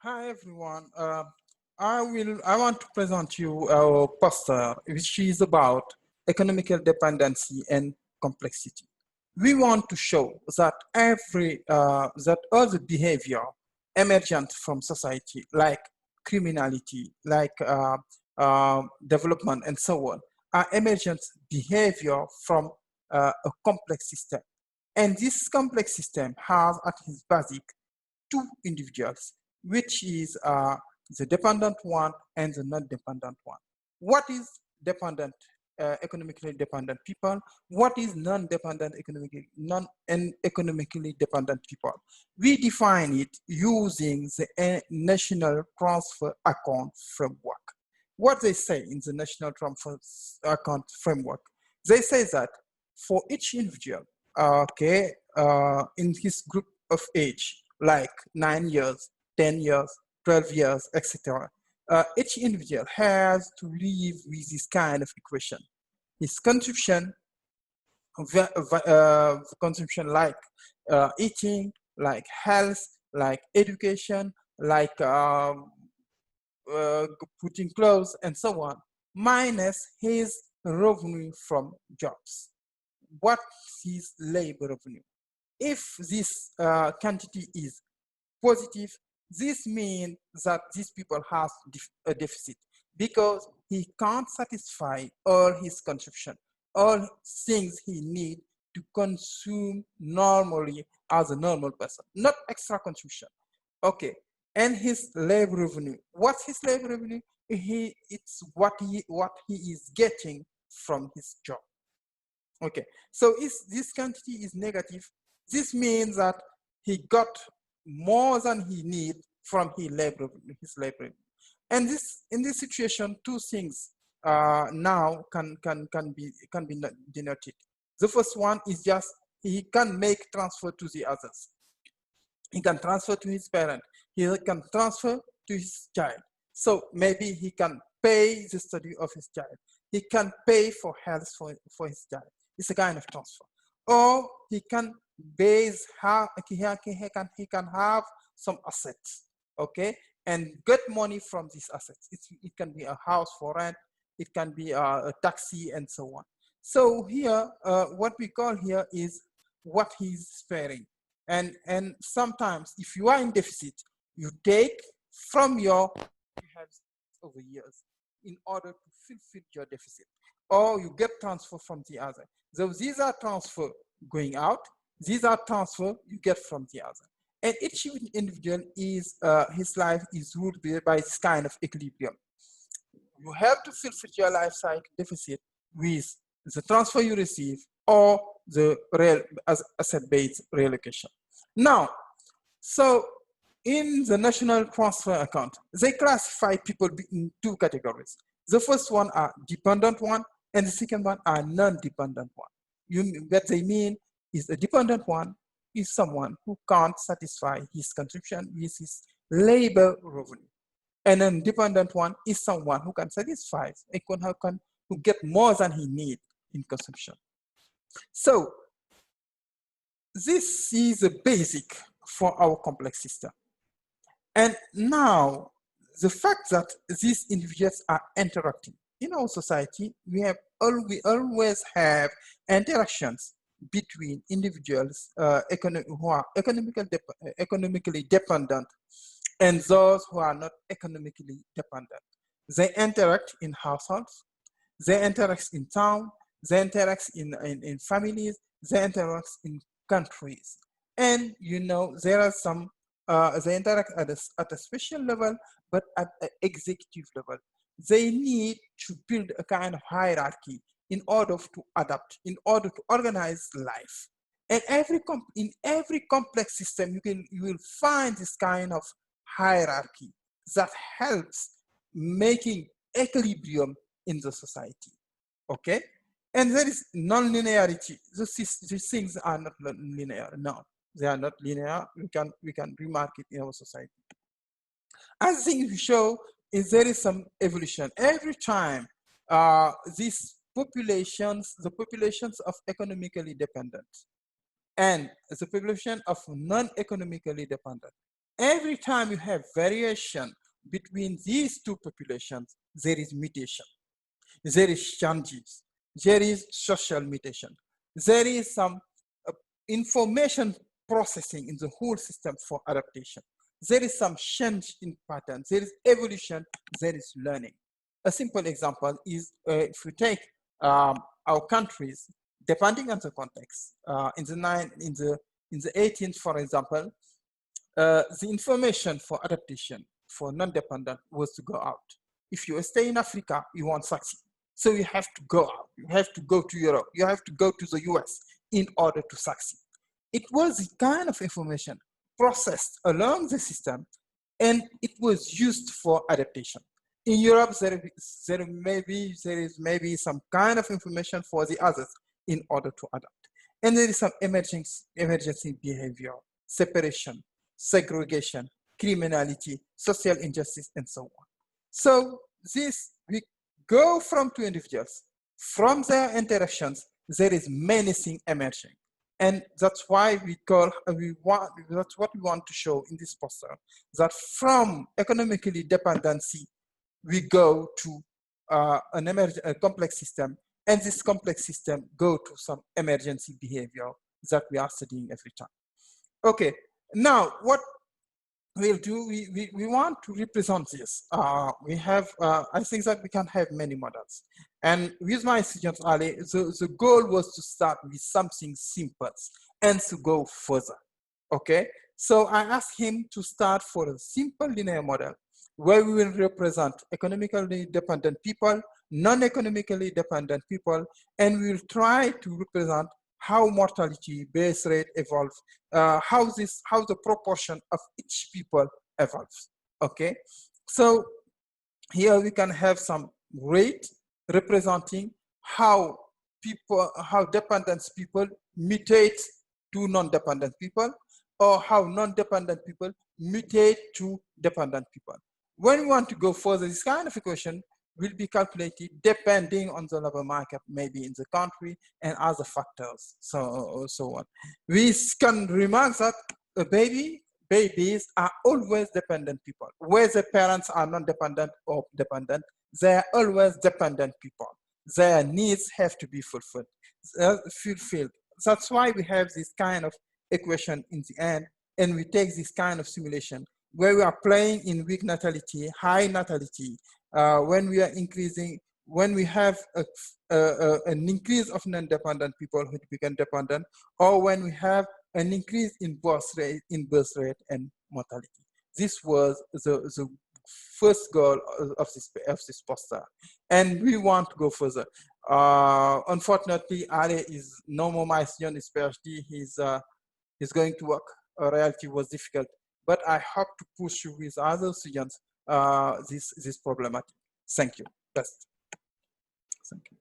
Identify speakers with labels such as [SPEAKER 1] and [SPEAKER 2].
[SPEAKER 1] Hi everyone. I want to present you our poster, which is about economical dependency and complexity. We want to show that that all the behavior emergent from society, like criminality, like development, and so on, are emergent behavior from a complex system. And this complex system has at its basic two individuals, which is the dependent one and the non-dependent one. What is dependent, economically dependent people? What is non-dependent, economically dependent people? We define it using the National Transfer Account Framework. What they say in the National Transfer Account Framework, they say that for each individual, in his group of age, like 9 years, 10 years, 12 years, etc. Each individual has to live with this kind of equation. His consumption like eating, like health, like education, like putting clothes and so on, minus his revenue from jobs. What is labor revenue? If this quantity is positive, this means that these people have a deficit because he can't satisfy all his consumption, all things he needs to consume normally as a normal person, not extra consumption. Okay, and his labor revenue. What's his labor revenue? It's what he is getting from his job. Okay, so if this quantity is negative, this means that he got more than he need from his labor. And this in this situation, two things now can be denoted. The first one is just he can make transfer to the others. He can transfer to his parent. He can transfer to his child. So maybe he can pay the study of his child. He can pay for health for his child. It's a kind of transfer. Or he can base he can have some assets, okay, and get money from these assets. It can be a house for rent, it can be a taxi, and so on. So here, what we call here is what he's sparing. And sometimes if you are in deficit, you take from your over years in order to fulfill your deficit, or you get transfer from the other. So these are transfer going out, these are transfer you get from the other. And each individual is his life is ruled by this kind of equilibrium. You have to fulfill your life cycle deficit with the transfer you receive or the real asset-based reallocation. Now, so in the national transfer account, they classify people in two categories. The first one are dependent one, and the second one are non-dependent one. What they mean is a dependent one is someone who can't satisfy his consumption with his labor revenue. And an independent one is someone who can satisfy, who get more than he needs in consumption. So this is a basic for our complex system. And now the fact that these individuals are interacting in our society, we always have interactions between individuals who are economically dependent and those who are not economically dependent. They interact in households, they interact in town, they interact in families, they interact in countries. And there are some, they interact at a special level, but at an executive level. They need to build a kind of hierarchy in order to adapt, in order to organize life. And in every complex system, you will find this kind of hierarchy that helps making equilibrium in the society. Okay, and there is non-linearity. These things are not linear. No, they are not linear. We can remark it in our society. As things show, is there is some evolution every time. These populations, the populations of economically dependent, and the population of non-economically dependent, every time you have variation between these two populations, there is mutation, there is changes, there is social mutation, there is some information processing in the whole system for adaptation. There is some change in patterns, there is evolution, there is learning. A simple example is if we take our countries, depending on the context, in the 18th, for example, the information for adaptation for non-dependent was to go out. If you stay in Africa, you won't succeed. So you have to go out, you have to go to Europe, you have to go to the US in order to succeed. It was the kind of information processed along the system, and it was used for adaptation. In Europe, there is maybe some kind of information for the others in order to adapt. And there is some emergency behavior, separation, segregation, criminality, social injustice, and so on. So this, we go from two individuals, from their interactions, there is many things emerging. And that's why that's what we want to show in this poster, that from economically dependency, we go to a complex system, and this complex system go to some emergency behavior that we are studying every time. Okay, now what we'll do, we want to represent this. We have, I think that we can have many models. And with my students, Ali, the goal was to start with something simple and to go further, okay? So I asked him to start for a simple linear model where we will represent economically dependent people, non-economically dependent people, and we will try to represent how mortality, birth rate evolves, how the proportion of each people evolves, okay? So here we can have some rate representing how dependent people mutate to non-dependent people, or how non-dependent people mutate to dependent people. When we want to go further, this kind of equation will be calculated depending on the labor market, maybe in the country, and other factors, so on. We can remark that babies are always dependent people. Whether parents are non-dependent or dependent, they are always dependent people. Their needs have to be fulfilled. That's why we have this kind of equation in the end, and we take this kind of simulation where we are playing in weak natality, high natality, when we are increasing, when we have an increase of non-dependent people who become dependent, or when we have an increase in birth rate and mortality. This was the first goal of this poster, and we want to go further. Unfortunately, Ali is no more my student, his PhD. He's going to work. Reality was difficult, but I hope to push you with other students this problematic. Thank you. Best. Thank you.